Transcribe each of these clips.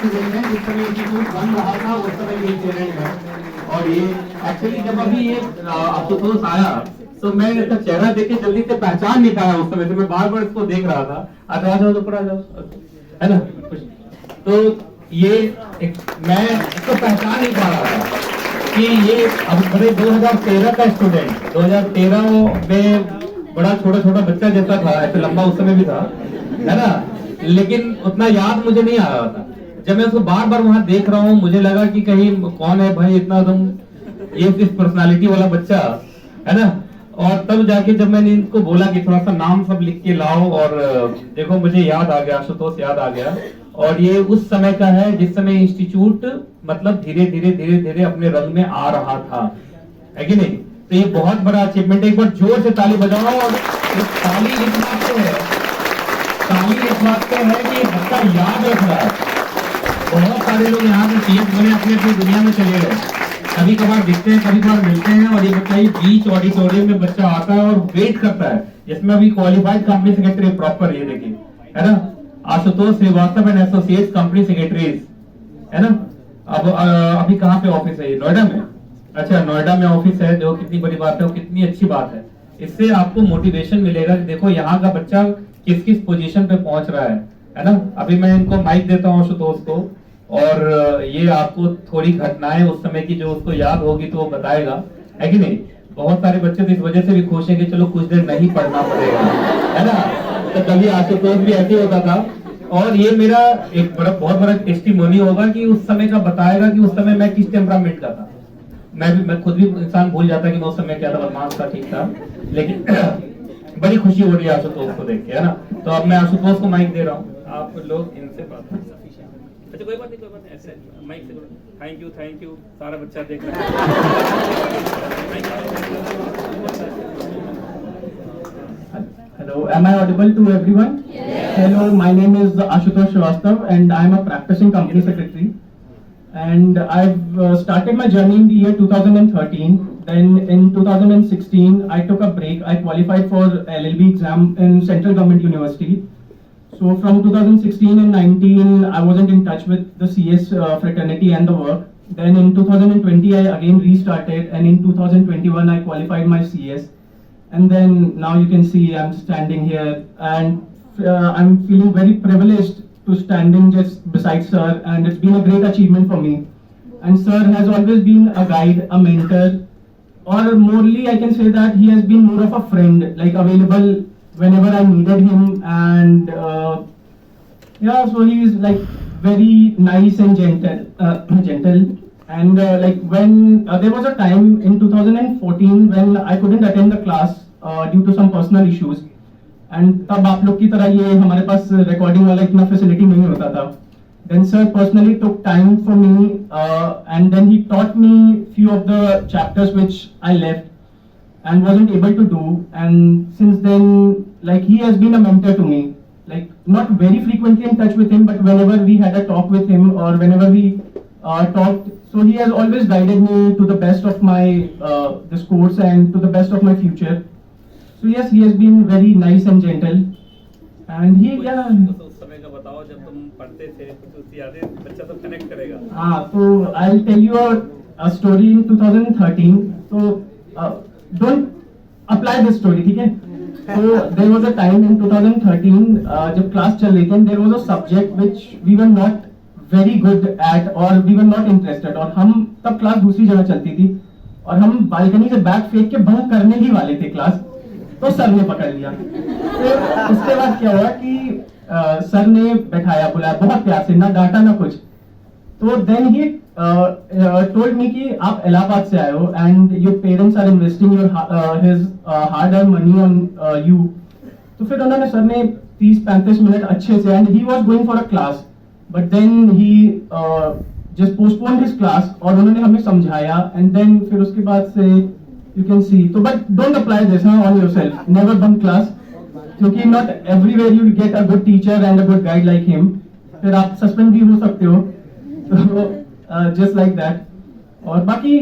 Student हैं, जिस समय इंस्टीट्यूट बन रहा था उस समय ये पेरेंट है। और ये एक्चुअली जब अभी ये आशुतोष आया तो मैं इसका चेहरा देख के जल्दी से पहचान नहीं पाया उस समय से, मैं बार बार इसको देख रहा था। आ जाओ ऊपर आ जाओ, है ना। तो ये मैं इसको पहचान नहीं पा रहा था कि ये अब बड़े 2013 का स्टूडेंट, 2013 में बड़ा छोटा छोटा बच्चा जैसा था, ऐसे लंबा उस समय भी था, है ना, लेकिन उतना याद मुझे नहीं आ रहा था। जब मैं उसको बार बार वहां देख रहा हूँ मुझे लगा कि कहीं कौन है भाई इतना तुम ये इस पर्सनालिटी वाला बच्चा, है ना। और तब जाके जब मैंने इनको बोला कि थोड़ा सा नाम सब लिख के लाओ, और देखो मुझे याद आ गया, आशुतोष याद आ गया। और ये उस समय का है जिस समय इंस्टीट्यूट मतलब धीरे धीरे धीरे धीरे अपने रंग में आ रहा था, है कि नहीं। तो ये बहुत बड़ा अचीवमेंट है, एक बार जोर से ताली बजाओ। और ताली इस बात पे है, ताली इस बात पे है कि बच्चा याद रख रहा है। बहुत सारे लोग यहाँ से सीएस बने अपने अपनी दुनिया में चले गए, कभी कभार दिखते हैं, कभी कभार मिलते हैं, और ये बच्चा बीच ऑडिटोरियम में बच्चा आता है और वेट करता है, जिसमें अभी क्वालिफाइड कंपनी सेक्रेटरी प्रॉपर, ये देखिए, है ना, Ashutosh Srivastava and associates company secretaries, है ना। अब अभी कहाँ पे ऑफिस है, नोएडा में। अच्छा, नोएडा में ऑफिस है, जो कितनी बड़ी बात है, वो कितनी अच्छी बात है। इससे आपको मोटिवेशन मिलेगा कि देखो यहाँ का बच्चा किस किस पोजीशन पे पहुंच रहा है ना। अभी मैं इनको माइक देता हूँ आशुतोष को, और ये आपको थोड़ी घटनाएं उस समय की जो उसको याद होगी तो वो बताएगा, है कि नहीं। बहुत सारे बच्चे तो इस वजह से भी खुश हैं कि चलो कुछ देर नहीं पढ़ना पड़ेगा, है ना। तो कभी आशुतोष भी ऐसे होता था। और ये मेरा एक बहुत बड़ा टेस्टिमोनी होगा कि उस समय का बताएगा कि उस समय मैं किस टेम्परामेंट का था। मैं खुद भी इंसान भूल जाता कि मैं उस समय क्या था, बदमाश था, ठीक था, लेकिन बड़ी खुशी हो रही है आशुतोष को देख के, है ना। तो अब मैं आशुतोष को माइक दे रहा हूँ, आप लोग इनसे बात करें। अच्छा, कोई बात नहीं, ऐसे माइक से। थैंक यू, सारा बच्चा देख रहा है। Hello, am I audible to everyone? Yes. Hello, my name is Ashutosh Srivastav and I am a practicing company secretary. And I've started my journey in the year 2013. Then in 2016, I took a break. I qualified for LLB exam in Central Government University. So from 2016 and 19, I wasn't in touch with the CS fraternity and the work. Then in 2020, I again restarted, and in 2021, I qualified my CS. And then now you can see I'm standing here, and I'm feeling very privileged to standing just beside sir, and it's been a great achievement for me. And sir has always been a guide, a mentor, or morely I can say that he has been more of a friend, like available whenever I needed him. And yeah, so he is like very nice and gentle. And like when there was a time in 2014 when I couldn't attend the class due to some personal issues, and तब आप लोग की तरह ये हमारे पास recording वाला इतना facility नहीं होता था. Then sir personally took time for me, and then he taught me few of the chapters which I left and wasn't able to do. And since then, like, he has been a mentor to me. Like, not very frequently in touch with him, but whenever we had a talk with him or whenever we talked, so he has always guided me to the best of my this course and to the best of my future. So yes, he has been very nice and gentle. And he, yeah. उस समय का बताओ जब तुम पढ़ते थे, कुछ उसकी यादें बच्चा सब कनेक्ट करेगा। हाँ, तो I'll tell you a story in 2013. So don't apply this story, ठीक है? So there was a time in 2013 जब क्लास चल रही थी, there was a subject which we were not very good at or we were not interested, और हम तब class दूसरी जगह चलती थी और हम बालकनी से बैग फेंक के बंक करने ही वाले थे क्लास, तो सर ने पकड़ लिया। फिर उसके बाद क्या हुआ कि सर ने बैठाया, बुलाया बहुत प्यार से, ना डांटा ना कुछ। तो देन ही टोल्ड मी कि आप इलाहाबाद से आए हो and your parents are investing his hard earn money on you. तो फिर उन्होंने, सर ने 30-35 मिनट अच्छे से, and he was going for a class, but then he just postponed his class, और उन्होंने हमें समझाया। एंड देन फिर उसके बाद से यू कैन सी, तो but don't apply this on yourself, never bunk class, क्योंकि not everywhere you get a good teacher and a good guide like him. फिर आप सस्पेंड भी हो सकते हो, जस्ट लाइक दैट। और बाकी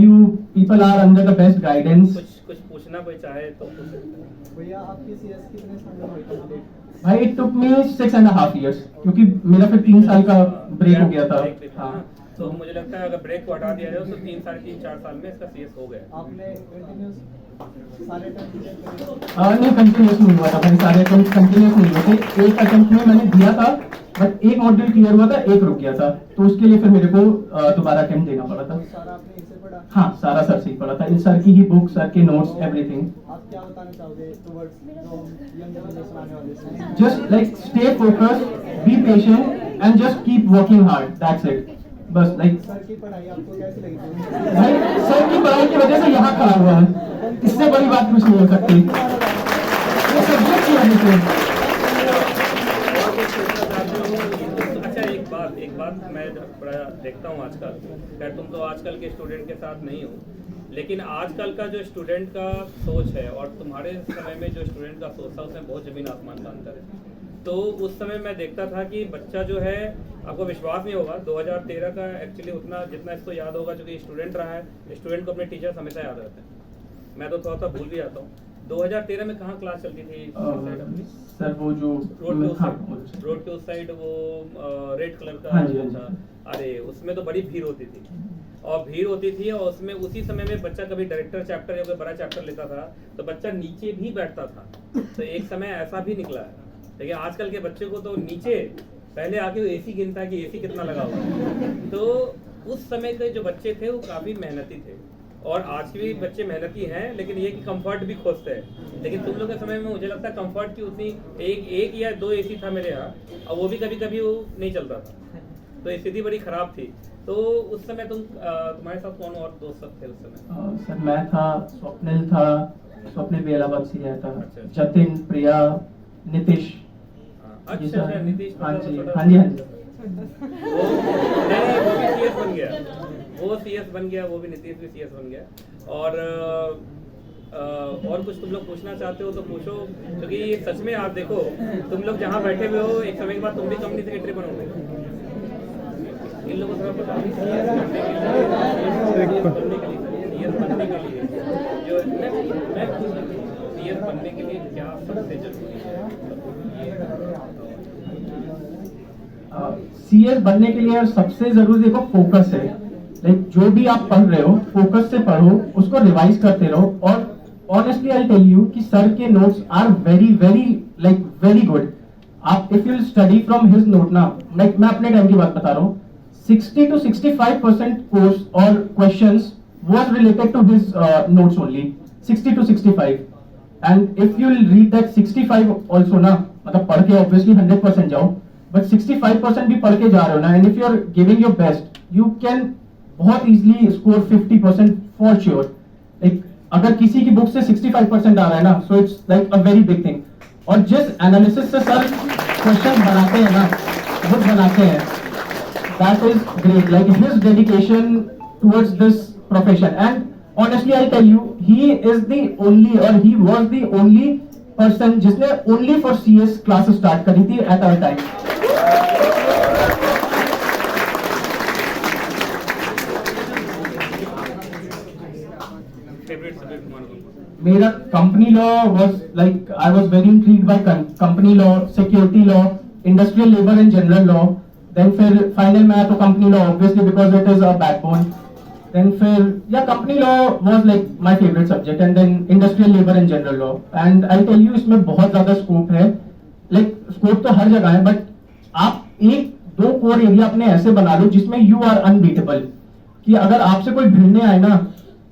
you people are under the best guidance. कुछ पूछना कोई चाहे तो पूछ सकते हैं। भैया आपकी सीएस कितने साल में हुई कंप्लीट? भाई इट टुक मी 6.5 years, क्योंकि मेरा फिर 3 साल का ब्रेक हो गया था। हाँ, तो मुझे लगता है अगर ब्रेक को हटा दिया जाए तो 3 साढ़े 3 4 साल में इसका सीएस हो गया। आपने कंटिन्यूस सारे अटेम्प्ट नहीं कंटिन्यूस नहीं हुआ था भाई, सारे अटेम्प्ट कंटिन्यूस नहीं हुए थे। एक अटेम्प्ट में मैंने दिया था, बट एक मॉड्यूल क्लियर हुआ था, एक रुक गया था, तो उसके लिए फिर मेरे को दोबारा अटेम्प्ट देना पड़ा था। सारा आपने इसे पढ़ा? हाँ, सारा सर से ही पढ़ा था, इन सर की ही बुक, सर के नोट्स, एवरीथिंग। आप क्या बताना चाहोगे टुवर्ड्स जो यंग जनरेशन आने वाले हैं? Just like stay focused, be patient, and just keep working hard. That's it. बस like सर की पढ़ाई आपको कैसी लगी थी? भाई सर की पढ़ाई की वजह से यहाँ खड़ा हुआ है, इससे बड़ी बात कुछ नहीं हो सकती। ये सब्जेक्ट की वजह से। अच्छा, एक बात मैं बड़ा देखता हूँ आजकल, खैर तुम तो आजकल के स्टूडेंट के साथ नहीं हो, लेकिन आजकल का जो स्टूडेंट का सोच है और तुम्हारे समय में जो स्टूडेंट का सोच था उसमें बहुत ज़मीन आसमान का अंतर है। तो उस समय मैं देखता था कि बच्चा जो है, आपको विश्वास नहीं होगा, 2013 का एक्चुअली उतना जितना इसको याद होगा, क्योंकि स्टूडेंट रहा है, स्टूडेंट को अपने टीचर्स हमेशा याद रहते हैं। मैं तो थोड़ा सा भूल भी जाता हूँ। 2013 में कहाँ क्लास चलती थी सर? वो जो रोड के उस साइड वो रेड कलर का हाँ जी। था, अरे उसमें तो बड़ी भीड़ होती थी, और भीड़ होती थी, और उसमें उसी समय में बच्चा कभी डायरेक्टर चैप्टर या कोई बड़ा चैप्टर लेता था तो बच्चा नीचे भी बैठता था। तो एक समय ऐसा भी निकला है, लेकिन आजकल के बच्चे को तो नीचे पहले आके वो एसी गिनता है कि एसी कितना लगा हुआ है। तो उस समय के जो बच्चे थे वो काफ़ी मेहनती थे, और आज के भी बच्चे मेहनती हैं, लेकिन ये कि कंफर्ट भी खोजते हैं। लेकिन तुम लोग के समय में मुझे लगता है कंफर्ट की उतनी एक या 2 एसी था मेरे यहाँ, और वो भी कभी कभी वो नहीं चलता था, तो स्थिति बड़ी खराब थी। तो उस समय तुम्हारे साथ कौन और दोस्त सब थे उस समय? सर मैं था, स्वप्निल था, स्वप्निल भी इलाहाबाद से आया था, अच्छा। जतिन, प्रिया, नीतीश। अच्छा, नीतीश हाँ जी। वो भी सीएस बन गया, वो सीएस बन गया, वो भी नीतीश भी सीएस बन गया। और कुछ तुम लोग पूछना चाहते हो तो पूछो, क्योंकि सच में आप देखो, तुम लोग जहाँ बैठे हुए हो, एक समय के बाद तुम भी कंपनी सेक्रेटरी बनोगे। इन लोगों को थोड़ा बता सीएस बनने के लिए जो मैं सीएस बनने के लिए क्या सबसे जरूरी है? सीएस बनने के लिए सबसे जरूरी देखो फोकस है। लाइक जो भी आप पढ़ रहे हो, फोकस से पढ़ो, उसको रिवाइज करते रहो। और ऑनेस्टली आई टेल यू कि सर के notes are very very like very good. आप if you study from his note ना, लाइक मैं अपने टाइम की बात बता रहा हूँ, 60 to 65% कोर्स और questions was related to his notes only, 60 to 65. And if you read that 65 also ना, मतलब पढ़ के obviously 100% जाओ, but 65% भी पढ़ के जा रहे हो ना, and if you are giving your best, you can बहुत easily score 50% for sure. Like अगर किसी की बुक से 65% आ रहा है ना, so it's like a very big thing. और जिस एनालिसिस से सर क्वेश्चन बनाते हैं ना, बुक बनाते हैं, that is great. Like his dedication towards this profession, and honestly I tell you, he is the only, or he was the only person जिसने only for CS classes start करी थी at our time. Favourite subject तुम्हारा? मेरा company law was like, I was very intrigued by company law, security law, industrial labor and general law. Then फिर final में आया तो company law obviously because it is a backbone. Then फिर company law was like my favorite subject, and then industrial labor and general law. And I tell you इसमें बहुत ज़्यादा scope है, like scope तो हर जगह है, but आप एक दो core area अपने ऐसे बना लो जिसमें you are unbeatable, कि अगर आपसे कोई भिड़ने आए ना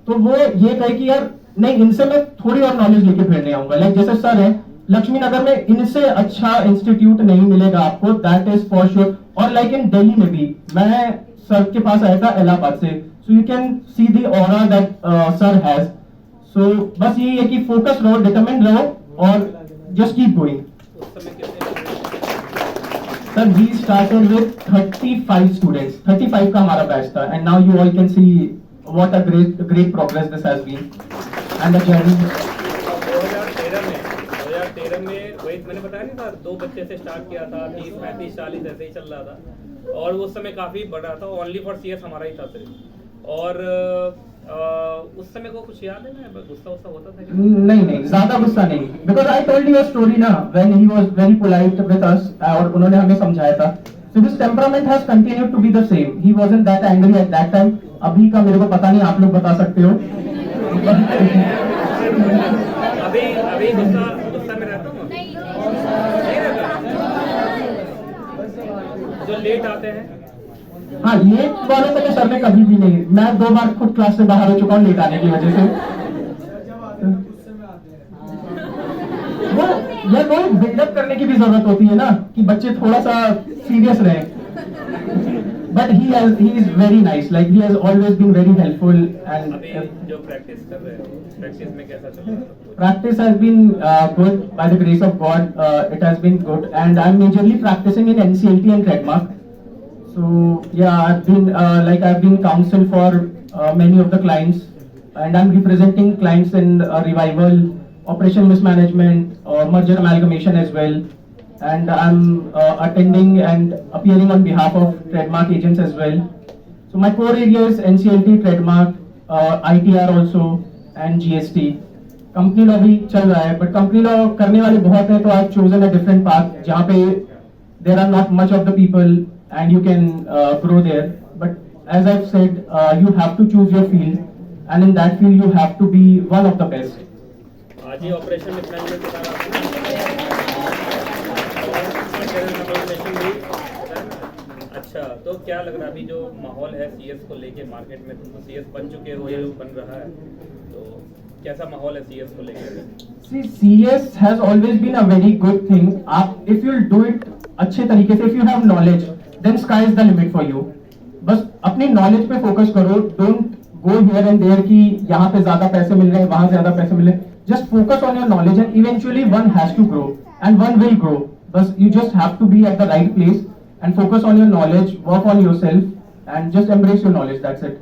तो वो ये कहे कि यार नहीं, इनसे मैं थोड़ी और नॉलेज लेके भिड़ने आऊंगा। लाइक जैसे सर है लक्ष्मी नगर में, इनसे अच्छा इंस्टीट्यूट नहीं मिलेगा आपको, दैट इज फॉर श्योर। और लाइक इन दिल्ली में भी मैं सर के पास आया था इलाहाबाद से, so you can see the aura that sir has. So बस यही है कि फोकस रहो, डिटरमिन्ड रहो, और just keep going. Sir we started with 35 students, 35 का हमारा बैच था, and now you all can see what a great progress this has been and the journey. 2013 में वही मैंने बताया नहीं था, 2 बच्चे से स्टार्ट किया था, 30, 35, 40 ऐसे ही चल रहा था, और वो समय काफी बड़ा था। ओनली फॉर सीएस हमारा ही था सिर्फ, और उस समय को कुछ याद है ना, गुस्सा वुस्सा होता था क्या? नहीं नहीं, ज्यादा गुस्सा नहीं, because I told you a story ना, when he was very polite with us और उन्होंने हमें समझाया था. So this temperament has continued to be the same. He wasn't that angry at that time. अभी का मेरे को पता नहीं, आप लोग बता सकते हो. अभी अभी गुस्सा गुस्सा में रहता हूँ नहीं रहता. जो लेट आते हैं, हाँ, लेट वालों से तो सर ने कभी भी नहीं. मैं 2 बार खुद क्लास से बाहर हो चुका हूँ लेट आने की वजह से. वो यार वो बिल्डअप करने की भी जरूरत होती है ना, कि बच्चे थोड़ा सा सीरियस रहे. But he is very nice, like he has always been very helpful. And अभी जो प्रैक्टिस कर रहे हो, प्रैक्टिस में कैसा चल रहा है? practice has been good by the grace of God. It has been good, and I'm majorly practicing in NCLT and trademark. So yeah, I've been counsel for many of the clients, and I'm representing clients in revival, operation mismanagement, or merger amalgamation as well. And I'm attending and appearing on behalf of trademark agents as well. So my core area is NCLT, trademark, ITR also, and GST. Company law भी चल रहा है, but company law करने वाले बहुत हैं, तो I have chosen a different path जहाँ पे there are not much of the people and you can grow there. But as I have said, you have to choose your field, and in that field you have to be one of the best. आज ही operation management के साथ अच्छा, तो क्या लग रहा है अभी जो माहौल है सीएस को लेके मार्केट में? तुम सीएस बन चुके हो या बन रहा है, तो कैसा माहौल है सीएस को लेकर? See, CS has always been a very good thing. आप if you'll do it अच्छे तरीके से, if you have knowledge, then sky is the limit for you. बस अपनी knowledge पे focus करो. Don't go here and there कि यहाँ पे ज्यादा पैसे मिल रहे हैं, वहाँ ज्यादा पैसे मिल रहे हैं. Just focus on your knowledge and eventually one has to grow and one will grow. बस you just have to be at the right place and focus on your knowledge, work on yourself and just embrace your knowledge. That's it.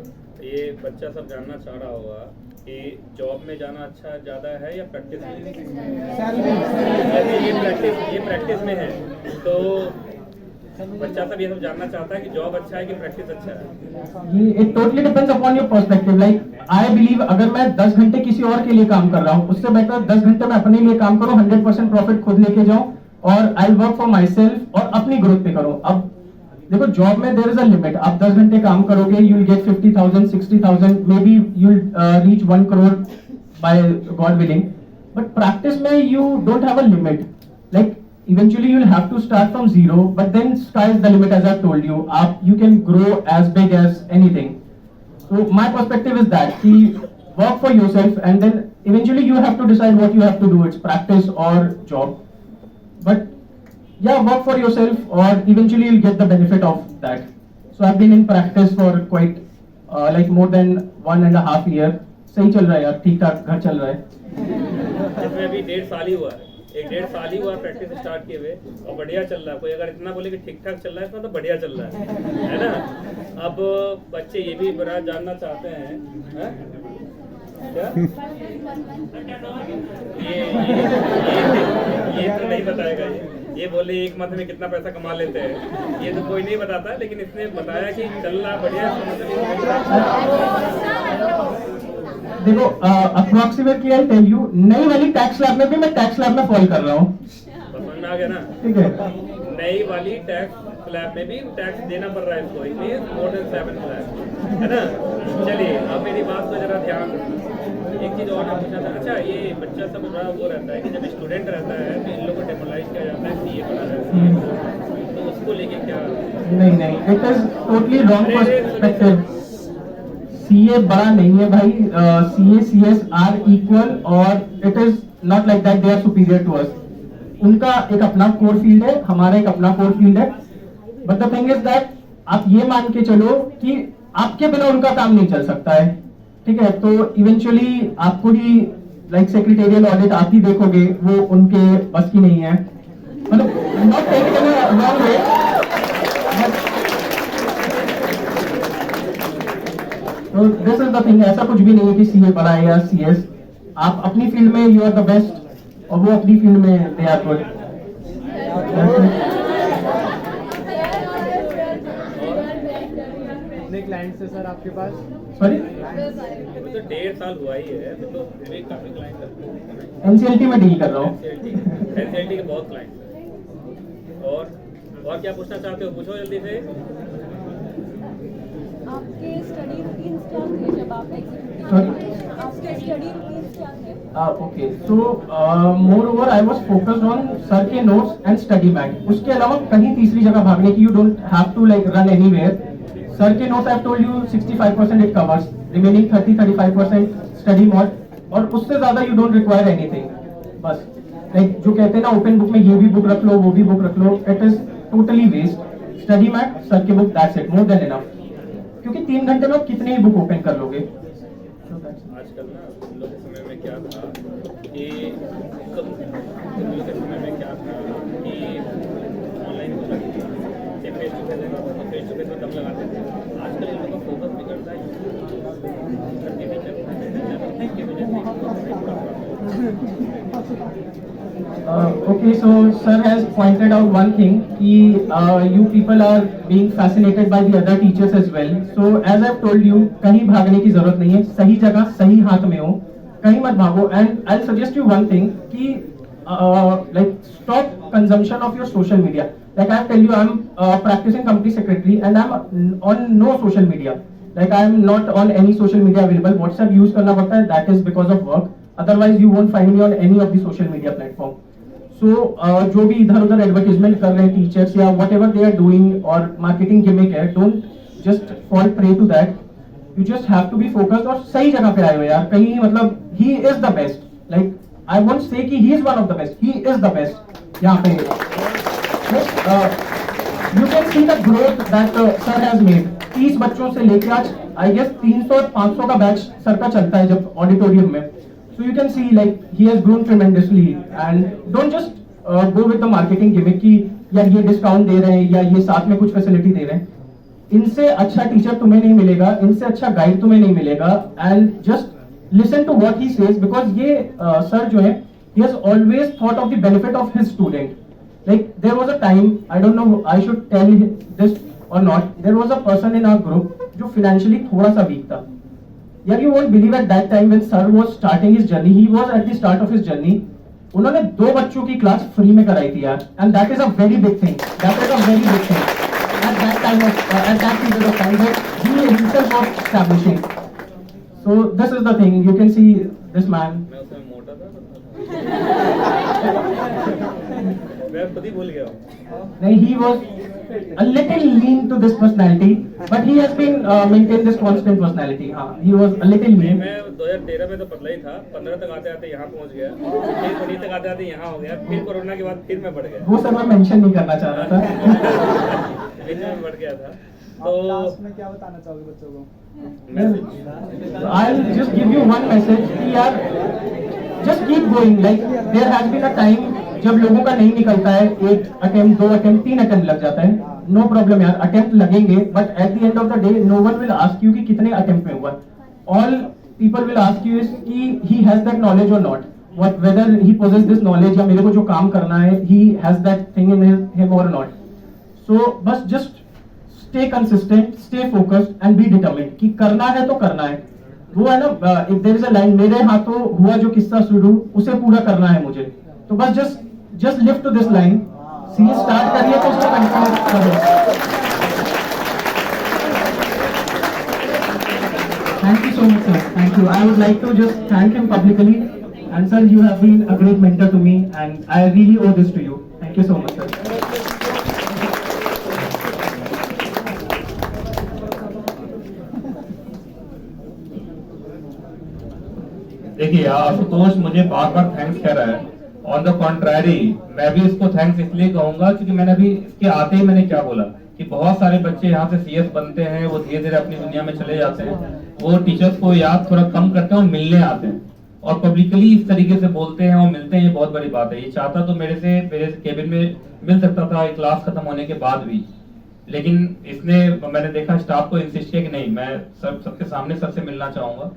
ये बच्चा सब जानना चाह रहा होगा कि job में जाना अच्छा ज्यादा है या प्रैक्टिस में? जैसे ये प्रैक्टिस में है, तो बच्चा सब ये सब जानना चाहता है कि जॉब अच्छा है कि प्रैक्टिस अच्छा है. ये it totally depends upon your perspective. Like I believe अगर मैं 10 घंटे किसी और के लिए काम कर रहा हूँ, उससे बेहतर 10 घंटे मैं अपने लिए काम करूँ, 100% प्रॉफिट खुद लेके जाऊँ और I work for my self और अपनी ग्रोथ पे करूँ. अब देखो, जॉब में देयर इज अ लिमिट. आप 10 घंटे काम करोगे, you will get 50,000, 60,000, maybe you will reach 1 crore by God willing. But practice में you don't have a limit. Like eventually you will have to start from zero, but then sky is the limit, as I've told you. You can grow as big as anything. So my perspective is that ki work for yourself and then eventually you have to decide what you have to do. It's practice or job. But yeah, work for yourself or eventually you'll get the benefit of that. So I've been in practice for quite like more than 1.5 years. सही चल रहा है यार, ठीक ठाक घर चल रहा है. इसमें अभी 1.5 साल ही हुआ है. 1.5 ही हुआ प्रैक्टिस स्टार्ट किए हुए और बढ़िया चल रहा है. कोई अगर इतना बोले कि ठीक ठाक चल रहा है, इसमें तो बढ़िया चल रहा है ना. अब बच्चे ये भी बड़ा जानना चाहते हैं, है? क्या? ये तो नहीं बताएगा. ये बोले 1 मंथ में कितना पैसा कमा लेते हैं, ये तो कोई नहीं बताता, लेकिन इसने बताया कि चल रहा बढ़िया. देखो, अप्रोक्सीमेटली आई टेल यू, नई वाली टैक्स लैब में भी मैं टैक्स लैब में फॉल कर रहा हूँ. समझ में आ गया ना? ठीक है. नई वाली टैक्स स्लैब में भी टैक्स देना पड़ रहा है इसको. इसलिए मोर देन 7 लाख, है ना? चलिए, अब मेरी बात को जरा ध्यान. एक चीज और पूछना था. अच्छा, ये बच्चा सब बड़ा वो रहता है कि जब स्टूडेंट रहता है तो इन लोगों को डेमोलाइज किया जाता है, सीए पढ़ा है, तो उसको लेके क्या? नहीं, it is totally wrong perspective. CA बड़ा नहीं है भाई. सीए सीएस आर इक्वल और it is not like that they are superior to us. उनका एक अपना कोर फील्ड है, हमारा एक अपना कोर फील्ड है. But the thing is that आप ये मान के चलो कि आपके बिना उनका काम नहीं चल सकता है. ठीक है, तो इवेंचुअली आपको ही लाइक सेक्रेटेरियल ऑडिट आप ही देखोगे, वो उनके बस की नहीं है. मतलब not take it in a wrong way. तो दिस इज द थिंग. ऐसा कुछ भी नहीं है कि सीए बड़ा है या सीएस. आप अपनी फील्ड में यू आर द बेस्ट और वो अपनी फील्ड में दे आर गुड. अपने क्लाइंट क्लाइंट्स है सर आपके पास? सॉरी, अभी तो 1.5 साल हुआ ही है, अभी तो फिर भी काफी क्लाइंट हैं। एनसीएलटी में डील कर रहा हूँ। एनसीएलटी के बहुत क्लाइंट हैं। और क्या पूछना चाहते हो, पूछो जल्दी से। आपके स्टडी रूटीन्स क्या थे जब आप आपके स्टडी रूटीन्स क्या थे? Okay, so moreover I was focused on sir के notes and study mat. उसके अलावा कहीं तीसरी जगह भागने की you don't have to like run anywhere. Sir के notes I've told you 65% it covers, remaining 30-35% study mod, और उससे ज़्यादा you don't require anything. बस like जो कहते हैं ना ओपन बुक में ये भी बुक रख लो वो भी बुक रख लो, it is totally waste. Study mat, sir के book, that's it, more than enough. क्योंकि 3 घंटे में आप कितने ही बुक ओपन कर लोगे। आजकल ना हम लोग के समय में क्या था कि हम लोग के समय में क्या था कि ऑनलाइन हो रहा था, फेस टू फेस में दम लगाते थे। आजकल इन लोगों का फोकस बिगड़ता है, करके भी चलता Okay, so sir has pointed out one thing, you people are being fascinated by the other teachers as well. So as I've told you, कहीं भागने की जरूरत नहीं है, सही जगह सही हाथ में हो, कहीं मत भागो. And I'll suggest you one thing कि like stop consumption of your social media. Like I tell you, I'm a practicing company secretary and I'm on no social media. Like I'm not on any social media available. WhatsApp use करना पड़ता है, that is because of work. Otherwise you won't find me on any of the social media platform. So जो भी इधर उधर advertisement कर रहे हैं टीचर्स या whatever they are doing और मार्केटिंग गिमिक है, don't just fall prey to that. You just have to be focused और सही जगह पे आए हो यार, कहीं मतलब he is the best. Like I won't say कि he is one of the best, he is the best यहाँ पे. You can see the growth that sir has made. 30 बच्चों से लेके आज I guess 300-500 का बैच सर का चलता है जब ऑडिटोरियम में. So you can see like he has grown tremendously, and don't just go with the marketing gimmick कि यार ये डिस्काउंट दे रहे हैं या ये साथ में कुछ फैसिलिटी दे रहे हैं. इनसे अच्छा टीचर तुम्हें नहीं मिलेगा, इनसे अच्छा गाइड तुम्हें नहीं मिलेगा. And just listen to what he says, because ये सर जो है he has always thought of the benefit of his student. Like there was a time, I don't know I should tell this or not, there was a person in our group जो financially थोड़ा सा weak था. Yeah, you won't believe at that time when sir was starting his journey, he was at the start of his journey. उन्होंने 2 बच्चों की class free में कराई थी यार, and that is a very big thing. That is a very big thing. At that time of, at that period of time that he himself was establishing. So this is the thing. You can see this man. मैं उसमें मोटा था, मैं खुद ही भूल गया हूँ। नहीं, he was a little lean to this personality, but he has been maintained this constant personality. हाँ, he was a little lean. मैं 2013 में तो पतला ही था, 15 तक आते आते यहाँ पहुँच गया, फिर 19 तक आते आते यहाँ हो गया, फिर कोरोना के बाद फिर मैं बढ़ गया। वो सब मैं मेंशन नहीं करना चाह रहा था। बीच में बढ़ गया था। तो लास्ट में क्या बताना चाहोगे बच्चों को? Message I'll just give you one message कि यार just keep going. Like there has been a time जब लोगों का नहीं निकलता है, 1 attempt 2 attempt 3 attempt लग जाता है, no problem यार, attempt लगेंगे, but at the end of the day no one will ask you कि कितने attempt में हुआ. All people will ask you is कि he has that knowledge or not, whether he possesses this knowledge या मेरे को जो काम करना है he has that thing in him or not. So बस just stay consistent, stay focused and be determined कि करना है तो करना है. वो है ना, if there is a line, मेरे हाथों हुआ जो किस्सा शुरू उसे पूरा करना है मुझे, तो बस just live to this line. Series start करिए तो उसको कंटिन्यू करो. Thank you so much sir, thank you. I would like to just thank him publicly, and sir you have been a great mentor to me and I really owe this to you. Thank you so much sir. देखिए आशुतोष मुझे बार बार thanks कह रहा है. On the contrary मैं भी इसको thanks इसलिए कहूंगा क्योंकि मैंने अभी इसके आते ही मैंने क्या बोला कि बहुत सारे बच्चे यहाँ से सीएस बनते हैं, वो धीरे धीरे अपनी दुनिया में चले जाते हैं, वो टीचर्स को याद थोड़ा कम करते हैं और मिलने आते हैं और पब्लिकली इस तरीके से बोलते हैं और मिलते हैं. ये बहुत बड़ी बात है. ये चाहता तो मेरे केबिन में मिल सकता था क्लास खत्म होने के बाद भी, लेकिन इसने मैंने देखा स्टाफ को इंसिस्ट किया कि नहीं मैं सबके सामने सर से मिलना चाहूंगा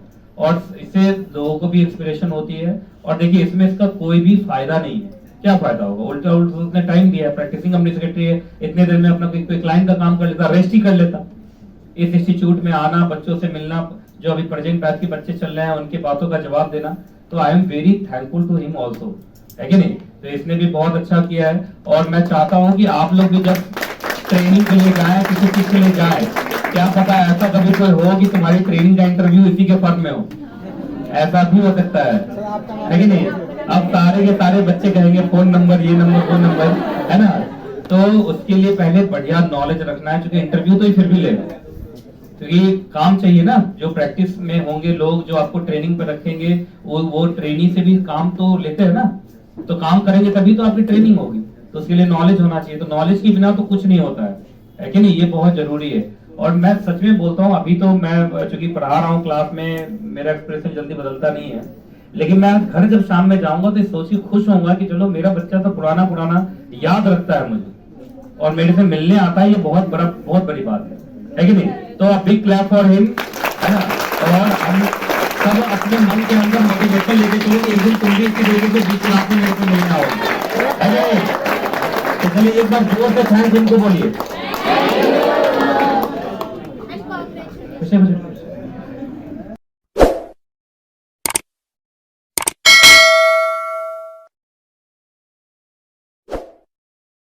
और इससे लोगों को भी इंस्पिरेशन होती है. और देखिए इसमें इसका कोई भी फायदा नहीं है. क्या फायदा होगा? उल्टा उसने टाइम दिया है, प्रैक्टिसिंग कंपनी सेक्रेटरी है, इतने देर में अपना कोई क्लाइंट का काम कर लेता, रेस्ट ही कर लेता. इस इंस्टीट्यूट में आना, बच्चों से मिलना, जो अभी प्रेजेंट बैच के बच्चे चल रहे हैं उनके बातों का जवाब देना, तो I am very thankful to him also, है कि नहीं? तो इसने भी बहुत अच्छा किया है और मैं चाहता हूँ कि आप लोग भी जब ट्रेनिंग के लिए जाए, किसी चीज के लिए जाए, क्या पता ऐसा कभी कोई हो कि तुम्हारी ट्रेनिंग का इंटरव्यू इसी के फर्म में हो, ऐसा भी हो सकता है कि नहीं? अब सारे के सारे बच्चे कहेंगे फोन नंबर, ये नंबर, वो नंबर, है ना? तो उसके लिए पहले बढ़िया नॉलेज रखना है, क्योंकि इंटरव्यू तो ही फिर भी लेगा, क्योंकि काम चाहिए ना। जो प्रैक्टिस में होंगे लोग, जो आपको ट्रेनिंग पे रखेंगे, वो ट्रेनी से भी काम तो लेते हैं ना, तो काम करेंगे तभी तो आपकी ट्रेनिंग होगी, तो उसके लिए नॉलेज होना चाहिए। तो नॉलेज के बिना तो कुछ नहीं होता है कि नहीं? ये बहुत जरूरी है। और मैं सच में बोलता हूँ, अभी तो मैं चूंकि पढ़ा रहा हूँ क्लास में, मेरा एक्सप्रेशन जल्दी बदलता नहीं है, लेकिन मैं घर जब शाम में जाऊंगा तो सोच के खुश होऊंगा कि चलो मेरा बच्चा तो पुराना पुराना याद रखता है मुझे और मेरे से मिलने आता है, ये बहुत बड़ी बात है कि नहीं? तो a big clap for him, है ना? और हम सब अपने मन के अंदर मोटिवेशन लेके चलो कि एक दिन तुम भी इसकी वजह से 20 लाख में मेरे को मिलने आओगे, है नहीं? तो चलिए एक बार जोर से थैंक्स इनको बोलिए।